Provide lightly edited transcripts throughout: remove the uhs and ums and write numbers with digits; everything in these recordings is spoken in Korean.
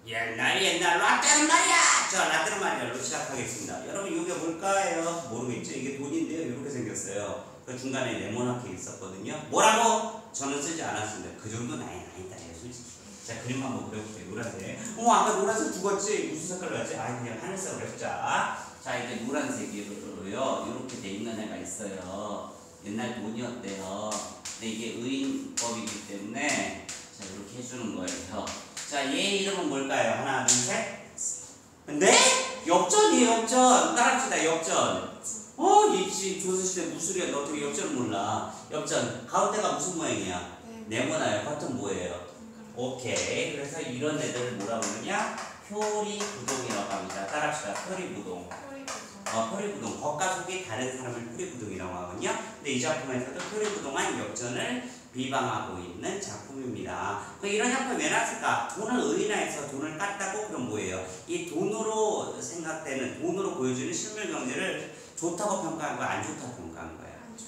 옛날 라떼는 말이야. 자, 라떼는 말이야로 시작하겠습니다. 여러분 이게 뭘까요? 모르겠죠? 이게 돈인데요. 이렇게 생겼어요. 그 중간에 네모나게 있었거든요. 뭐라고? 저는 쓰지 않았습니다. 그 정도는 아니다. 솔직히. 자, 그림 한번 그려볼게요. 노란색. 아까 노란색 죽었지? 무슨 색깔로 했지? 그냥 하늘색으로 해보자. 자, 이제 노란색으로요. 이렇게 돼 있는 애가 있어요. 옛날 돈이었대요. 근데 이게 의인법이기 때문에 자, 이렇게 해주는 거예요. 자, 얘 이름은 뭘까요? 하나, 둘, 셋. 네? 역전이에요, 역전. 따라합시다, 역전. 이 조선시대 무술이야. 너 어떻게 역전을 몰라? 역전. 가운데가 무슨 모양이야? 네모나요. 겉은 뭐예요? 오케이. 그래서 이런 애들을 뭐라고 그러냐? 표리부동이라고 합니다. 따라합시다. 표리부동. 표리부동. 겉과 속이 다른 사람을 표리부동이라고 하거든요. 근데 이 작품에서도 표리부동한 역전을 비방하고 있는 작품입니다. 이런 작품이 왜 나왔을까? 돈을 의인화해서 돈을 깠다고? 그럼 뭐예요? 이 돈으로 생각되는, 돈으로 보여주는 실물 경제를 좋다고 평가한 거야? 안 좋다고 평가한 거야?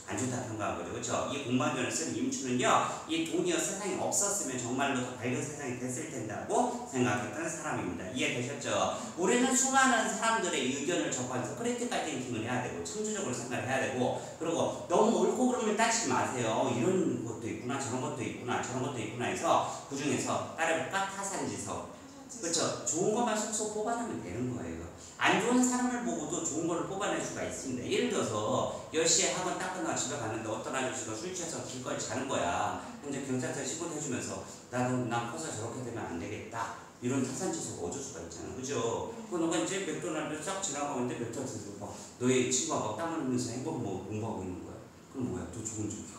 안 좋다고 평가한 거죠. 그렇죠? 이 공방전을 쓴 임추는요. 이 돈이요 세상에 없었으면 정말로 더 밝은 세상이 됐을 텐다고 생각했던 사람입니다. 이해되셨죠? 우리는 수많은 사람들의 의견을 접하면서 크리티컬 띵킹을 해야 되고 창조적으로 생각을 해야 되고 그리고 너무 옳고 그름을 따지지 마세요. 이런 것도 있구나 저런 것도 있구나 저런 것도 있구나 해서 그 중에서 따라볼까? 타산지석. 그렇죠? 좋은 것만 속속 뽑아내면 되는 거예요. 안 좋은 사람을 보고도 좋은 거를 뽑아낼 수가 있습니다. 예를 들어서 10시에 학원 딱 끝나고 집에 갔는데 어떤 아저씨가 술 취해서 길거리 자는 거야. 근데 경찰서에 신고해주면서 난 커서 저렇게 되면 안 되겠다. 이런 타산지석 얻을 수가 있잖아. 그죠? 너가 이제 맥도날드 싹 지나가는데 맥도날드에서 막 너의 친구가 막 땀 흘리면서 행복 공부하고 있는 거야. 그럼 뭐야? 또 좋은 쪽이야.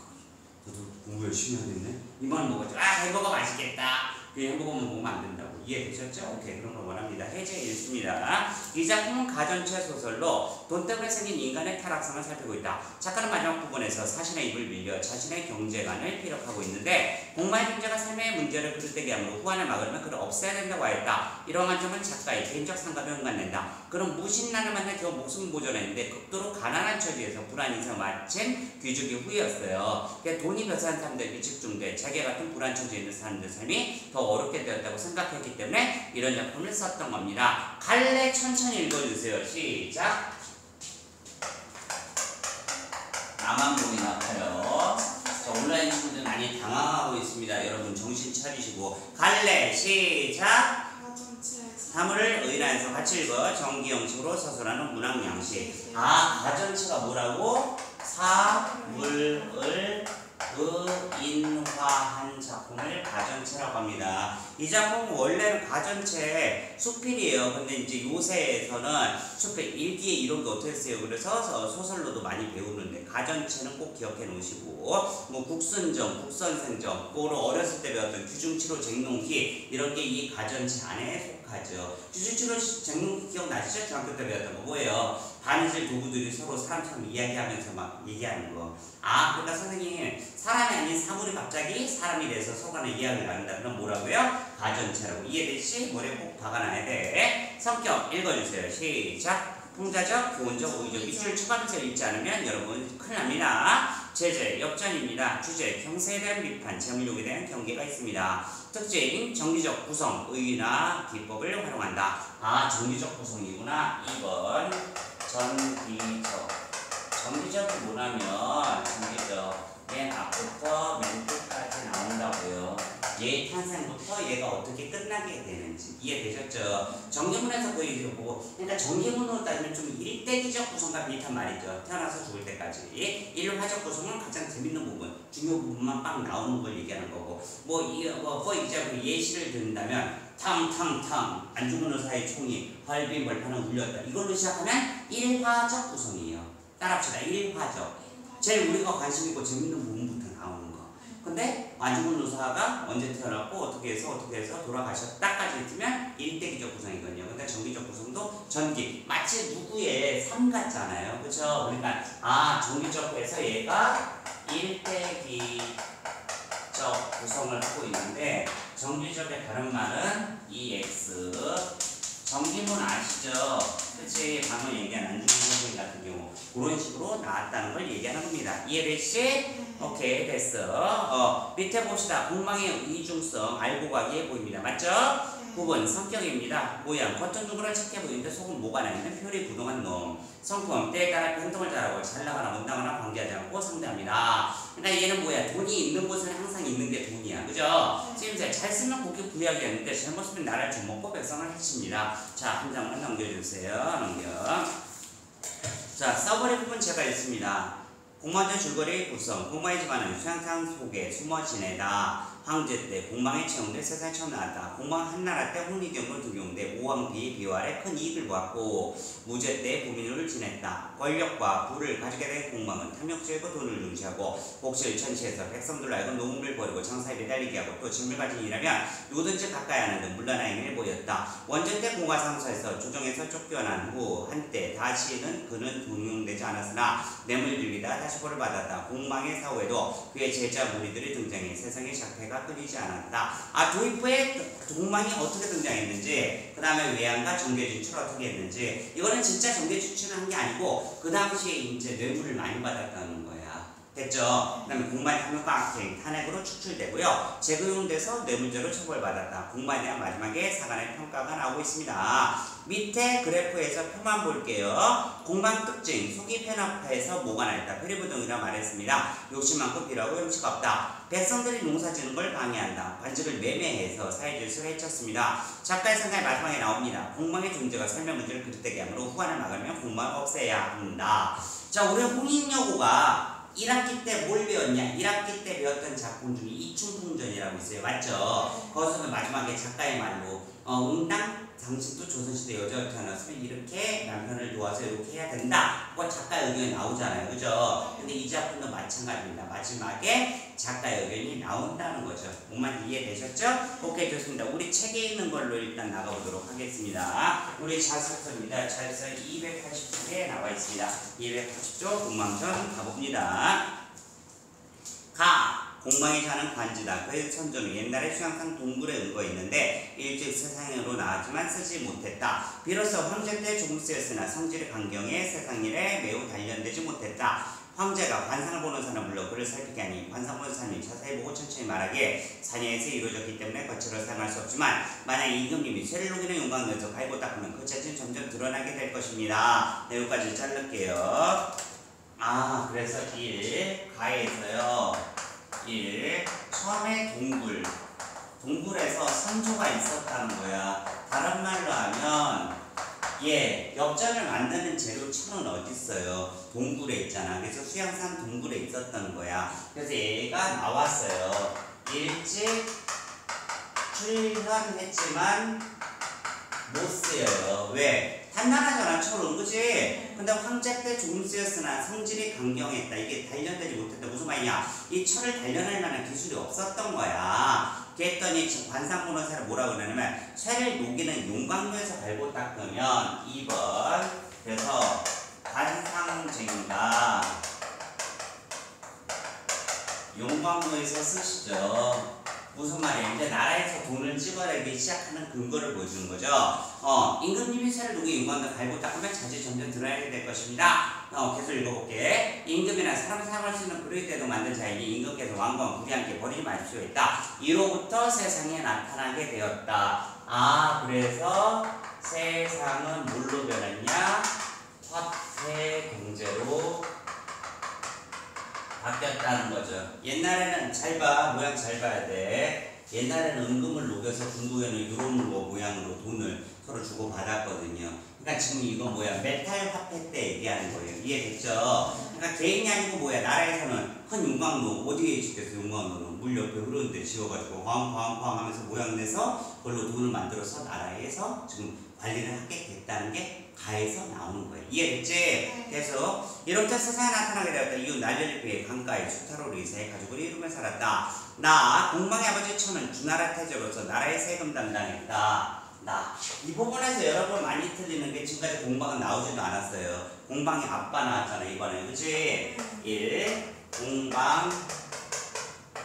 너도 공부 열심히 하겠네? 이만 먹어줘. 햄버거 맛있겠다. 그 햄버거만 먹으면 안 된다고. 이해되셨죠? 오케이. 그런 걸 원합니다. 해제 읽습니다. 이 작품은 가전체 소설로 돈 때문에 생긴 인간의 타락상을 살피고 있다. 작가는 마지막 부분에서 자신의 입을 밀려 자신의 경제관을 피력하고 있는데 공마의 경제가 삶의 문제를 그릇되게 함으로 후환을 막으려면 그를 없애야 된다고 하였다. 이러한 점은 작가의 개인적 상감에 응관된다. 그는 무신난을 만나 겨우 목숨을 보존했는데 극도로 가난한 처지에서 불안 인생을 마친 귀족이 후였어요. 돈이 벼슬한 사람들에게 집중돼 자기 같은 불안 처지에 있는 사람들 삶이 더 어렵게 되었다고 생각했기 때문에 이런 작품을 썼던 겁니다. 갈래 천천히 읽어주세요. 시작. 나만 보이나 아파요. 온라인 친구들 많이 당황하고 있습니다. 여러분 정신 차리시고 갈래 시작. 사물을 의인화해서 같이 읽어. 정기형식으로 서술하는 문학 양식. 가전체가 뭐라고? 사물을 의인화한 작품을 가전체라고 합니다. 이 작품은 원래는 가전체 수필이에요. 근데 이제 요새에서는 수필 일기에 이런 게 어떻게 쓰여요? 그래서 소설로도 많이 배우는데 가전체는 꼭 기억해 놓으시고 뭐 국순정, 국선생정, 그거를 어렸을 때 배웠던 규중치로 쟁농기 이런 게 이 가전체 안에 속하죠. 규중치로 쟁농기 기억나시죠? 중학교 때 배웠던 거 뭐예요? 바느질 도구들이 서로 사람처럼 이야기하면서 막 얘기하는 거. 그러니까 선생님 사람이 아닌 사물이 갑자기 사람이 돼서 서로 간에 이야기를 나눈다. 그럼 뭐라고요? 가전체라고. 이해되시? 머리에 꼭 박아놔야 돼. 성격 읽어주세요. 시작. 풍자적, 교훈적, 우의적. 밑줄 쳐가면서 읽지 않으면 여러분 큰일 납니다. 제재, 역전입니다. 주제, 경세에 대한 비판, 재물욕에 대한 경계가 있습니다. 특징, 정기적 구성, 의의나 기법을 활용한다. 정기적 구성이구나. 2번 정기적. 정기적이 뭐냐면 정기적. 맨 앞부터 맨 끝까지 나온다고요. 얘의 탄생부터 얘가 어떻게 끝나게 되는지 이해되셨죠? 정기문에서 보이기로 보고 그러니까 정기문으로 따지면 좀 일대기적 구성과 비슷한 말이죠. 태어나서 죽을 때까지. 일화적 구성은 가장 재밌는 부분, 중요 부분만 빡 나오는 걸 얘기하는 거고 이제 예시를 든다면 탕탕탕 안 죽은 의사의 총이 활빈 벌판을 울렸다. 이걸로 시작하면 일화적 구성이에요. 따라합시다. 일화적. 제일 우리가 관심 있고 재밌는 부분부터 나오는 거. 근데 안 죽은 의사가 언제 태어났고 어떻게 해서 돌아가셨다까지 있으면 일대기적 구성이거든요. 근데 정기적 구성도 전기. 마치 누구의 삶 같잖아요. 그쵸? 그러니까 정기적에서 얘가 일대기적 구성을 하고 있는데 정기적의 다른 말은 EX. 정기문 아시죠? 그치? 방금 얘기한 안중근 선생님 같은 경우 그런 식으로 나왔다는 걸 얘기하는 겁니다. 이해됐지? 오케이 됐어. 밑에 봅시다. 공망의 이중성 알고 가기에 보입니다. 맞죠? 9번 성격입니다. 모양 겉은 누구나 착해 보이는데 속은 뭐가 나있는 표리 부동한 놈. 성품 때에 따라 행동을 잘하고 잘 나가나 못 나가나 관계하지 않고 상대합니다. 그러니까 얘는 뭐야? 돈이 있는 곳은 항상 있는 게 돈이야. 그죠? 지금 잘 쓰면 고기 부약이었는데 잘못 쓰면 나라를 좀먹고 백성을 해칩니다. 자, 한 장만 넘겨주세요. 넘겨. 자, 써버리 부분 제가 읽습니다. 공무원들 줄거리 구성. 공무원의 집안은 수양상 속에 숨어 지내다. 황제 때 공방에 채용돼 세상에 처음 나왔다. 공방 한나라 때 홍리경을 등용돼 오왕비 비활에 큰 이익을 보았고 무제 때 부민을 지냈다. 권력과 부를 가지게 된 공방은 탐욕적이고 돈을 중시하고 복지를 천시해서 백성들로 하여금 노움을 벌이고 장사에 매달리게 하고 또 짐을 가진 일하면 누구든지 가까이 하는 등 물란한 행위를 보였다. 원전 때 공화상소에서 조정에서 쫓겨난 후 한때 다시는 그는 등용되지 않았으나 뇌물 들기다 다시 벌을 받았다. 공방의 사후에도 그의 제자 무리들이 등장해 세상의 작태가 끊이지 않았다. 도입부에 공방이 어떻게 등장했는지, 그 다음에 외양과 정계 진출을 어떻게 했는지, 이거는 진짜 정계 진출을 한 게 아니고 그 당시에 이제 뇌물을 많이 받았다는 거야. 됐죠? 그 다음에 공방의 탐욕과 악행, 탄핵으로 축출되고요. 재고용돼서 뇌물죄로 처벌받았다. 공방에 대한 마지막에 사관의 평가가 나오고 있습니다. 밑에 그래프에서 표만 볼게요. 공방 특징, 속이 편협해서 뭐가 나있다. 표리부동이라 말했습니다. 욕심 많고 비라고 염치가 없다. 백성들이 농사 지는 걸 방해한다. 관직을 매매해서 사회질서를 해쳤습니다. 작가의 생각이 마지막에 나옵니다. 공방의 존재가 설명 문제를 그릇되게 하므로 후관을 막으면 공방을 없애야 한다. 자, 우리 홍익여고가 1학기 때 뭘 배웠냐? 1학기 때 배웠던 작품 중에 이충풍전이라고 있어요. 맞죠? 거기서는 마지막에 작가의 말로 응당 당신도 조선시대 여자로 태어났으면 이렇게 남편을 도와서 이렇게 해야 된다. 그거 작가의 의견이 나오잖아요. 그죠? 근데 이 작품도 마찬가지입니다. 마지막에 작가의 의견이 나온다는 거죠. 뭔말 이해되셨죠? 오케이, 좋습니다. 우리 책에 있는 걸로 일단 나가보도록 하겠습니다. 우리 자습서입니다. 자습서 280쪽에 나와 있습니다. 280쪽 공방전 가봅니다. 공방에 사는 관지다. 그의 선조는 옛날에 수양상 동굴에 은거했는데 일찍 세상으로 나왔지만 쓰지 못했다. 비로소 황제 때 조금 쓰였으나 성질의 강경에 세상 일에 매우 단련되지 못했다. 황제가 관상을 보는 사람을 불러 그를 살피게 하니 관상 보는 사람이 자세히 보고 천천히 말하기에 사내에서 이루어졌기 때문에 거칠어 사용할 수 없지만 만약 임금님이 쇠를 녹이는 용광을 내서 갈고 닦으면 그 자체는 점점 드러나게 될 것입니다. 네, 여기까지 자를게요. 그래서 1 가에서요. 1. 처음에 동굴에서 선조가 있었다는 거야. 다른 말로 하면 엽전을 만드는 재료 천은 어디 있어요? 동굴에 있잖아. 그래서 수양산 동굴에 있었던 거야. 그래서 얘가 나왔어요. 일찍 출현했지만 못 쓰여요. 왜? 단단하잖아, 철은. 그치? 근데 황제 때 조금 쓰였으나 성질이 강경했다. 이게 단련되지 못했다. 무슨 말이냐? 이 철을 단련할 만한 기술이 없었던 거야. 그랬더니 관상 보는 사람 뭐라고 그러냐면 쇠를 녹이는 용광로에서 갈고 닦으면 2번. 그래서 관상쟁이가 용광로에서 쓰시죠. 무슨 말이에요? 이제 나라에서 돈을 찍어내기 시작하는 근거를 보여주는 거죠. 임금님이 쇠를 녹이 용광로 갈고 닦으면 자주 점점 드러나게 될 것입니다. 계속 읽어볼게. 임금이나 사람 사용할 수 있는 그릇대도 만든 자이니 임금께서 왕과 우리 함께 버리지 마십시오 했다. 이로부터 세상에 나타나게 되었다. 그래서 세상은 뭘로 변했냐? 화폐 공제로 바뀌었다는 거죠. 옛날에는 잘 봐. 모양 잘 봐야 돼. 옛날에는 은금을 녹여서 중국에는 유로물 모양으로 돈을 서로 주고 받았거든요. 그러니까 지금 이거 뭐야? 메탈 화폐 때 얘기하는 거예요. 이해됐죠? 그러니까 개인이 아니고 뭐야? 나라에서는 큰 용광로, 어디에 짓겠어? 용광로는 물 옆에 흐르는 데 지어가지고 황황황황 하면서 모양 내서 그걸로 돈을 만들어서 나라에서 지금 관리를 하게 됐다는 게 가에서 나오는 거예요. 이해됐지? 그래서 이렇게 세상에 나타나게 되었다. 이후 날려를 피해 강가에 수타로를 이사해 가족을 이루며 살았다. 나 공방의 아버지 천은 주나라 태조로서 나라의 세금 담당했다. 이 부분에서 여러분 많이 틀리는 게 지금까지 공방은 나오지도 않았어요. 공방의 아빠 나왔잖아 이번에. 그치? 1. 공방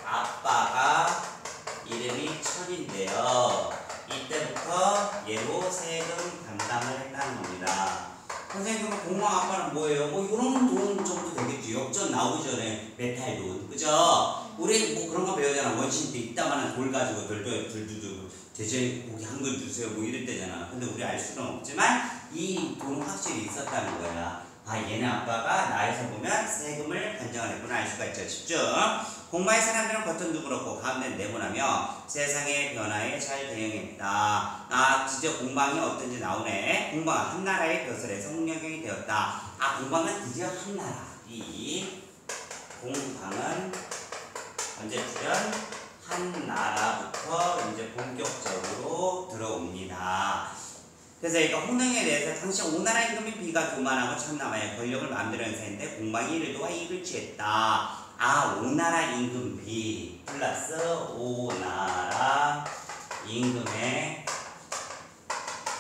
아빠가 이름이 천인데요. 이때부터 얘로 세금 담당을 했다는 겁니다. 선생님 그럼 공방 아빠는 뭐예요? 뭐 이런 돈 정도 되겠지. 역전 나오기 전에 메탈 돈, 그죠? 우리 뭐 그런 거 배우잖아. 원신 때 이따만한 돌 가지고 들두두 돼지고기 한 근 주세요 뭐 이럴 때잖아. 근데 우리 알 수는 없지만 이 돈은 확실히 있었다는 거야. 아 얘네 아빠가 나에서 보면 세금을 간정을 했구나 알 수가 있죠. 집중. 공마의 사람들은 겉은 그렇고 가운데는 네모나며 세상의 변화에 잘 대응했다. 아 드디어 공방이 어떤지 나오네. 공방은 한 나라의 벼슬에서 홍역경이 되었다. 아 공방은 드디어 한 나라. 이 공방은 언제 출현? 한 나라부터 이제 본격적으로 들어옵니다. 그래서 이거 홍릉에 대해서 당시 오나라 임금이 비가 교만하고 천남아의 권력을 마음대로 행사했는데 공방이 이를 도와 이익을 취했다. 아 오나라 임금 비 플러스 오나라 임금의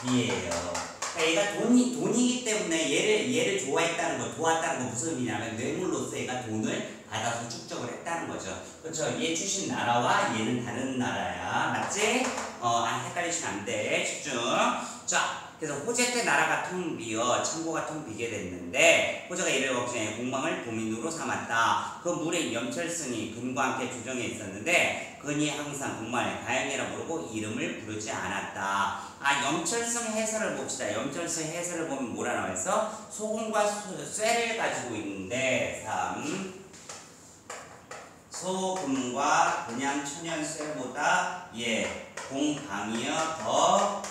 비예요. 그러니까 얘가 돈이기 때문에 얘를 좋아했다는 거, 도왔다는 거 무슨 의미냐면 뇌물로서 얘가 돈을 받아서 축적을 했다는 거죠. 그렇죠? 얘 출신 나라와 얘는 다른 나라야. 맞지? 헷갈리시면 안 돼. 집중. 자, 그래서 호제 때 나라가 텅 비어 창고가 텅 비게 됐는데 호저가 이를 걱정해 공방을 도민으로 삼았다. 그 물에 염철승이 근과 함께 조정해 있었는데 근이 항상 공방을 가영이라 부르고 이름을 부르지 않았다. 아 염철승 해설을 봅시다. 염철승 해설을 보면 뭐라 나와 있어? 소금과 쇠를 가지고 있는데 소금과 그냥 천연쇠보다 공방이여 더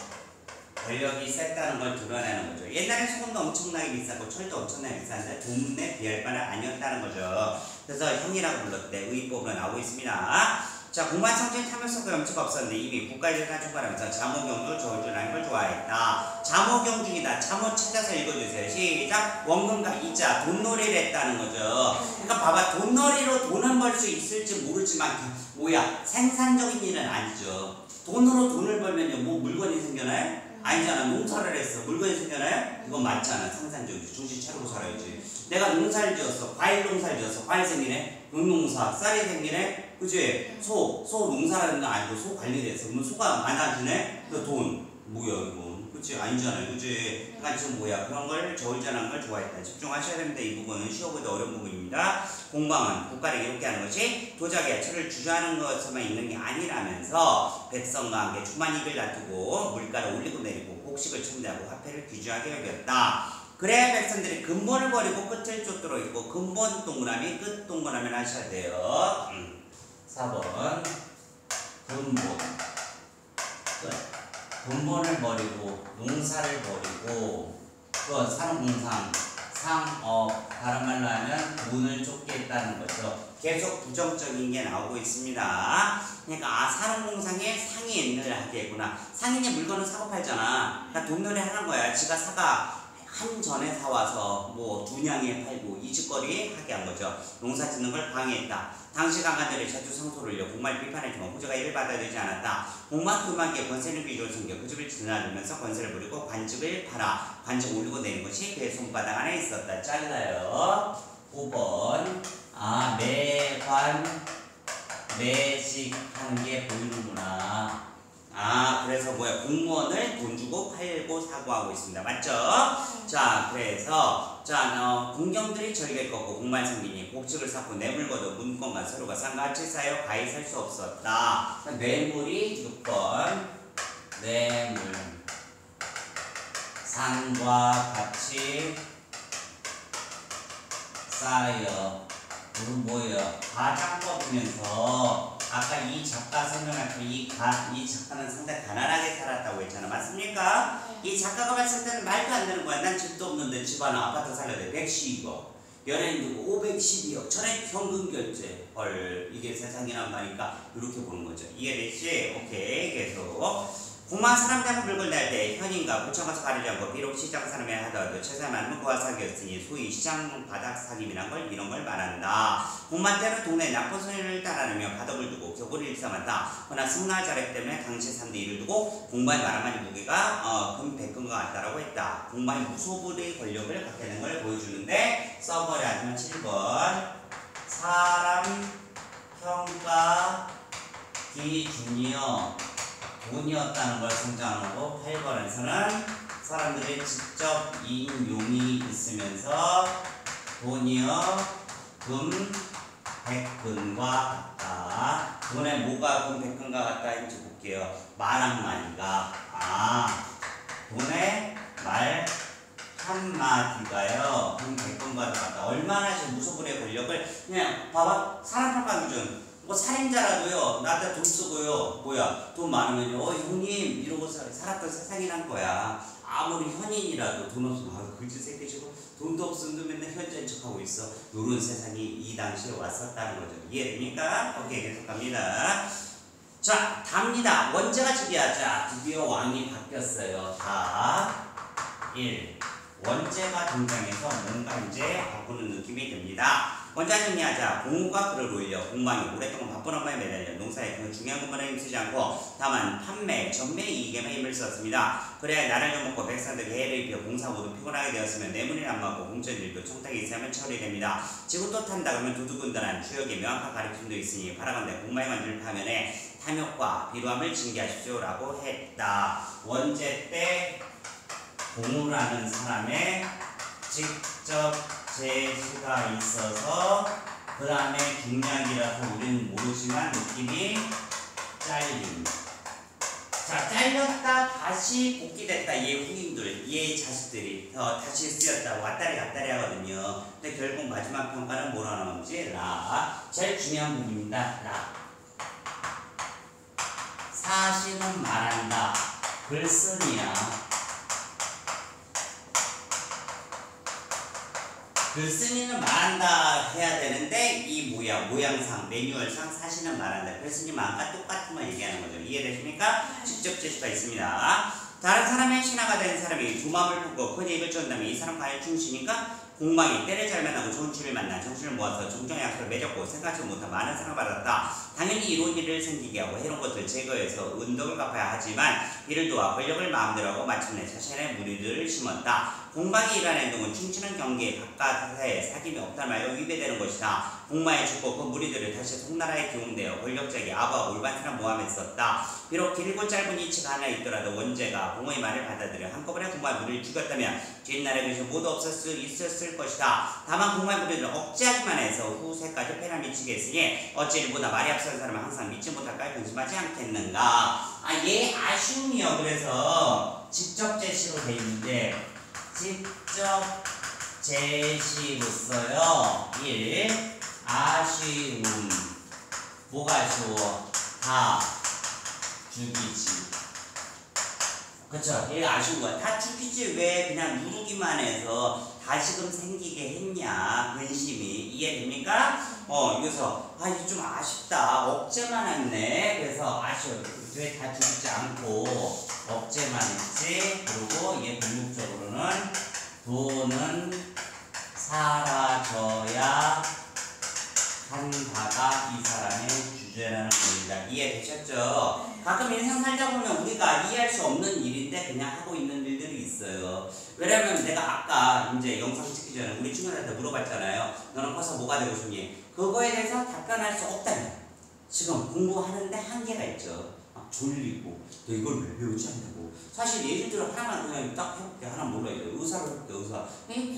권력이 셌다는 걸 드러내는 거죠. 옛날에 소금도 엄청나게 비쌌고 철도 엄청나게 비쌌는데 돈에 비할 바는 아니었다는 거죠. 그래서 형이라고 불렀대. 의법으로 나오고 있습니다. 자, 공부한 성적인 탐욕성과 염치가 없었는데 이미 국가일을 총괄하면서 자모경주 저울주라는 걸 좋아했다. 자모경중이다. 자모 찾아서 읽어주세요. 시작. 원금과 이자 돈놀이를 했다는 거죠. 그러니까 봐봐. 돈놀이로 돈은 벌 수 있을지 모르지만 생산적인 일은 아니죠. 돈으로 돈을 벌면요 뭐 물건이 생겨나요? 아니잖아. 농사를 했어. 물건이 생겨나요? 이건 맞잖아. 상산적이지. 정신 차리고 살아야지. 내가 농사를 지었어. 과일 농사를 지었어. 과일 생기네. 농사. 쌀이 생기네. 그치? 소 농사라는 거 아니고 소 관리를 했어. 그러면 소가 많아지네? 그 돈. 뭐야 이거. 그치? 아니잖아요. 그치? 그러니까 지금 그런 걸 저울전한 걸 좋아했다. 집중하셔야 됩니다. 이 부분은 시험보다 어려운 부분입니다. 공방은 국가를 이롭게 하는 것이 도자기와 철을 주저하는 것에만 있는 게 아니라면서 백성과 함께 충만이익을 다투고 물가를 올리고 내리고 곡식을 첨대하고 화폐를 귀중하게 여겼다. 그래야 백성들이 근본을 버리고 끝을 쫓도록 있고 근본 동그라미 끝 동그라미를 하셔야 돼요. 4번 근본 끝. 근본을 버리고 농사를 버리고 산업공상 상업 다른 말로 하면 돈을 쫓게 했다는 거죠. 계속 부정적인 게 나오고 있습니다. 그러니까 산업공상에 상인을 하게 했구나. 상인이 물건을 사고 팔잖아. 그러니까 돈놀이 하는 거야. 지가 사가 한 전에 사와서 뭐 두냥에 팔고 이 짓거리 하게 한 거죠. 농사 짓는 걸 방해했다. 당시 강간들이 자주 성소를 올려 공마를 비판했지만 호주가 이를 받아들이지 않았다. 공마 교만기에 권세를 비교를 숨겨 그 집을 드나들면서 권세를 부리고 관직을 팔아 관직 올리고 내린 것이 그의 손바닥 안에 있었다. 잘라요. 5번 매관 매식 하는 게 보이는구나. 그래서 공무원을 돈 주고 팔고 사고하고 있습니다. 맞죠? 자, 그래서 공경들이 절개를 꺾고 공말 성기니 곡식을 쌓고 뇌물 거둬 문건과 서류가 쌍같이 쌓여 가히 살 수 없었다. 뇌물이 6번 뇌물 상과 같이 쌓여 이건 뭐예요? 가장법이면서 아까 이 작가 설명할 때 이 작가는 상당히 가난하게 살았다고 했잖아. 맞습니까? 이 작가가 봤을 때는 말도 안 되는 거야. 난 집도 없는데 집 하나 아파트 살려야 돼. 112억. 연예인 누구 512억. 전액 현금 결제. 이게 세상이란 말이니까 이렇게 보는 거죠. 이해됐지? 오케이. 계속. 공무한 사람 대고 물건 낼 때 현인과 고쳐 가서 가리지 않고 비록 시장 사람이 하더라도 최소한 많으면 고아 사기였으니 소위 시장 바닥 사기이란 걸 이런 걸 말한다. 공무한 때는 동네 나쁜 소리를 따라내며 바닥을 두고 격오를 일삼았다. 그러나 승나 자력 때문에 당시 3대 1을 두고 공무원의 말 한마디 무게가 금 100근과 같다라고 했다. 공무원이 무소불의 권력을 갖게 된 걸 보여주는데 써버려 하지만 7번 사람 평가 기준이여 돈이었다는 걸 성장하고 8번에서는 사람들의 직접 인용이 있으면서 돈이요 금 백근과 같다. 돈에 뭐가 금 백근과 같다 했는지 볼게요. 말 한마디가 돈의 말 한마디가요 금 백근과 같다. 얼마나 지금 무소불위의 권력을 그냥 봐봐. 사람 평가 기준 뭐 살인자라도요 나한테 돈 쓰고요 뭐야 돈 많으면요 형님 이러고 살았던 세상이란 거야. 아무리 현인이라도 돈 없으면 그지 새끼시고 돈도 없으면 맨날 현자인 척하고 있어. 요런 세상이 이 당시에 왔었다는 거죠. 이해됩니까? 오케이 계속 갑니다. 자 답니다. 원제가 즉위하자 드디어 왕이 바뀌었어요. 자 1. 원제가 등장해서 뭔가 이제 바꾸는 느낌이 듭니다. 원자 정리하자. 공무가 글을 올려 공방이 오랫동안 바쁜 업무에 매달려 농사에 그 중요한 것만에 힘쓰지 않고 다만 판매, 전매 이익에만 힘을 썼습니다. 그래야 나를 좀 먹고 백성들이 해를 입혀 공사 모두 피곤하게 되었으면 내문이 안 맞고 공천일도 청탁이 있으면 처리됩니다. 지구 또 탄다 그러면 두두근단한 추역의 명확한 가르침도 있으니 바라건대 공마의 관주를 파면에 탐욕과 비루함을 징계하십시오라고 했다. 원제 때 공우라는 사람의 직접 제시가 있어서 그 다음에 중량이라서 우리는 모르지만 느낌이 잘림. 자 잘렸다 다시 복귀됐다. 얘 후임들 얘 자식들이 다시 쓰였다. 왔다리 갔다리 하거든요. 근데 결국 마지막 평가는 뭐라 나오지? 라. 제일 중요한 부분입니다. 라. 사실은 말한다. 글쓴이야. 글쓴이는 말한다 해야 되는데 이 모양상 매뉴얼상 사실은 말한다. 글쓴이 말과 똑같은 말 얘기하는 거죠. 이해되십니까? 직접 제시가 있습니다. 다른 사람의 신하가 된 사람이 두 마음을 품고 큰 입을 쫓는다면 이 사람 과연 충신인가? 공방이 때를 잘 만나고 좋은 취를 만나 정신을 모아서 종종의 약속을 맺었고 생각지 못한 많은 사랑을 받았다. 당연히 이로운 일을 생기게 하고 해로운 것을 제거해서 은덕을 갚아야 하지만 이를 도와 권력을 마음대로 하고 마침내 자신의 무리들을 심었다. 공방이 일하는 행동은 춤추는 경계에 바깥에 사귐이 없단 말과 위배되는 것이다. 공마에 죽고 그 무리들을 다시 송나라에 기용되어 권력자에게 아부와 올바트나 모함했었다. 비록 길고 짧은 이치가 하나 있더라도 원제가 공의 말을 받아들여 한꺼번에 공마의 무리를 죽였다면 뒷날의 것이 모두 있었을 것이다. 다만 공마의 무리를 억제하기만 해서 후세까지 폐를 미치게 했으니 어찌 일보다 말이 앞선 사람은 항상 믿지 못할까 근심하지 않겠는가. 얘 아쉬움이요. 그래서 직접 제시로 돼 있는데 직접 제시로써요. 1. 아쉬움. 뭐가 아쉬워? 다 죽이지. 그쵸? 얘 아쉬운 거야. 다 죽이지 왜 그냥 누르기만 해서 다시금 생기게 했냐. 근심이. 이해됩니까? 그래서 이게 좀 아쉽다. 억제만 했네. 그래서 아쉬워. 왜 다 죽이지 않고 억제만 했지? 그리고 얘 궁극적으로는 돈은 사라져야 한다가 이 사람의 주제라는 겁니다. 이해되셨죠? 가끔 인생 살다 보면 우리가 이해할 수 없는 일인데 그냥 하고 있는 일들이 있어요. 왜냐면 내가 아까 이제 영상 찍기 전에 우리 친구들한테 물어봤잖아요. 너는 커서 뭐가 되고 싶니? 그거에 대해서 답변할 수 없다면 지금 공부하는데 한계가 있죠. 졸리고 너 이걸 왜 배우지 않냐고. 사실 예를 들어 하나만 그냥 딱 해볼게. 하나 몰라요. 의사로 해볼게. 의사.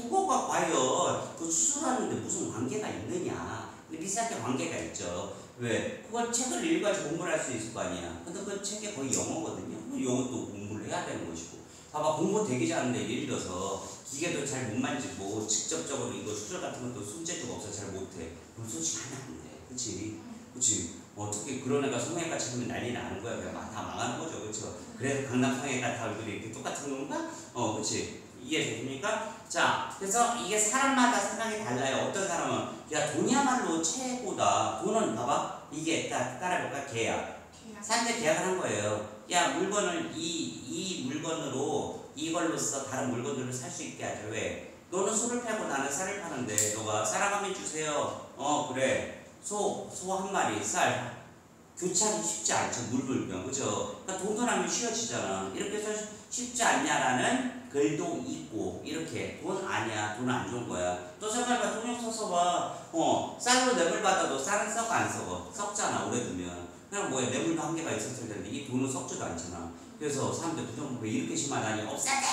국어가 과연 그 수술하는데 무슨 관계가 있느냐. 근데 비슷하게 관계가 있죠. 왜? 그걸 책을 읽어야지 공부를 할 수 있을 거 아니야. 근데 그 책이 거의 영어거든요. 영어도 공부를 해야 되는 것이고. 봐봐, 공부 되게 잘하는데 예를 들어서 기계도 잘 못 만지고 직접적으로 이거 수술 같은 것도 손재주가 없어서 잘 못해. 그럼 솔직히 하면 안 돼. 그치? 그치? 어떻게 그런 애가 성형외과 찾으면 난리 나는 거야. 그냥 다 망하는 거죠. 그쵸? 그래서 강남 성형외과 다 얼굴이 이렇게 똑같은 건가? 그치? 이해되십니까? 자, 그래서 이게 사람마다 생각이 달라요. 어떤 사람은 야 돈이야말로 최고다. 돈은 봐봐. 이게 딱 따라해볼까? 계약. 사람들 계약을 한 거예요. 야 물건을 이 물건으로 이걸로써 다른 물건들을 살 수 있게 하죠. 왜? 너는 소를 팔고 나는 쌀을 파는데 너가 쌀 한 마리 주세요. 그래. 소 한 마리 쌀. 교차하기 쉽지 않죠. 물불병. 그죠? 그러니까 돈도 나면 쉬워지잖아. 이렇게 해서 쉽지 않냐라는 글도 있고, 이렇게 돈 아니야. 돈 안 좋은 거야. 또 생각해봐. 통역 써서 봐. 쌀로 뇌물 받아도 쌀은 썩어 안 썩어? 썩잖아. 오래 두면. 그냥 뭐야. 뇌물도 한계가 있었을 텐데 이 돈은 썩지도 않잖아. 그래서 사람들 부정부패 이렇게 심하다니 없애야 돼!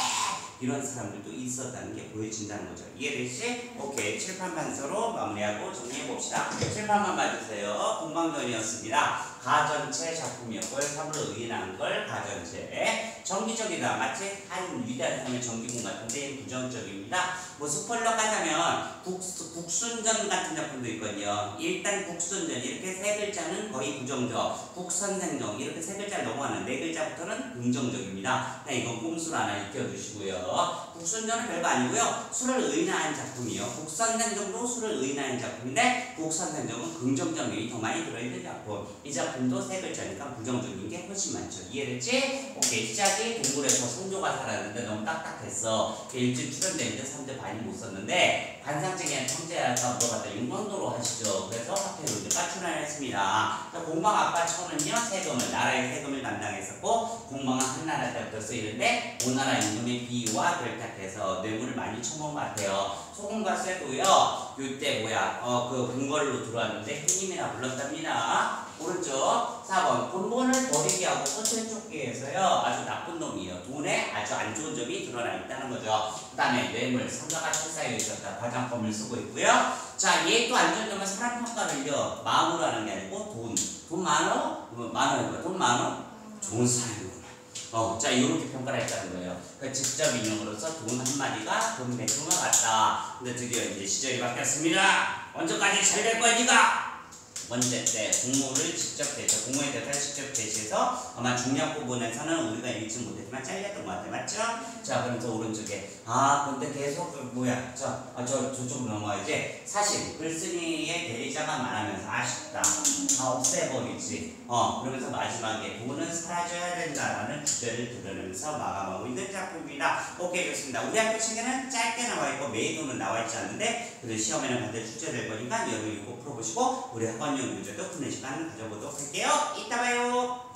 이런 사람들도 있었다는 게 보여진다는 거죠. 이해되시? 오케이. 칠판 반서로 마무리하고 정리해 봅시다. 칠판만 봐주세요. 공방전이었습니다. 가전체 작품이었고요. 3으로 의인한 걸 가전체. 정기적이다. 마치 한 위대한 삶의 정기공 같은데 부정적입니다. 뭐 스포일러까지 하면 국순전 같은 작품도 있거든요. 일단 국순전 이렇게 세 글자는 거의 부정적, 국선생정 이렇게 세 글자를 넘어가는 네 글자부터는 긍정적입니다. 이건 꼼수로 하나 익혀두시고요. 국순전은 별거 아니고요. 술을 의인화한 작품이요. 국선생정도 술을 의인화한 작품인데 국선생정은 긍정적 면이 더 많이 들어있는 작품. 이 작품도 세 글자니까 부정적인 게 훨씬 많죠. 이해됐지? 오케이. 시작이 동굴에서 성조가 살았는데 너무 딱딱했어. 일찍 출연되는데 3대 반이 못 썼는데 관상적인 청재할까 물어봤다. 6번도로 하시죠. 그래서 학회로 이제 빠출을 했습니다. 공방 아빠 천은요 세금을 나라의 세금을 담당했었고 공방은 한나라 때부터 쓰이는데 오나라 임금의 비유와 결탁해서 뇌물을 많이 쳐먹은 것 같아요. 소금과 쇠도요 이때 그 궁궐로 들어왔는데 형님이라 불렀답니다. 오른쪽 4번 본본을 버리게 하고 서체 쫓게 해서요 아주 나쁜 놈이에요. 돈에 아주 안 좋은 점이 드러나 있다는 거죠. 그 다음에 뇌물 상가가 실사에 있었다. 과장법을 쓰고 있고요. 자, 얘 또 안 좋은 점은 사람 평가를요 마음으로 하는 게 아니고 돈 많어? 돈 많어? 좋은 사람이구나. 자, 이렇게 평가를 했다는 거예요. 그 직접 인용으로서 돈 한마디가 돈 100조가 같다. 근데 드디어 이제 시절이 바뀌었습니다. 언제까지 잘 될 거야, 니가? 원제 때 공모를 직접 대시, 공모의 대사를 직접 대시해서 아마 중요한 부분에서는 우리가 읽지 못했지만 잘렸던 것 같아요. 맞죠? 자, 그래서 오른쪽에 근데 계속 저쪽으로 넘어가야지. 사실 글쓴이의 대리자가 말하면서 아쉽다. 없애버리지. 그러면서 마지막에 돈은 사라져야 된다라는 주제를 드러내면서 마감하고 있는 작품입니다. 오케이, 좋습니다. 우리 학교 책에는 짧게 나와있고 메이도는 나와있지 않는데 그래도 시험에는 반드시 출제될 거니까 여러분 이거 풀어보시고 우리 학원용 문제도 푸는 시간 가져보도록 할게요. 이따 봐요.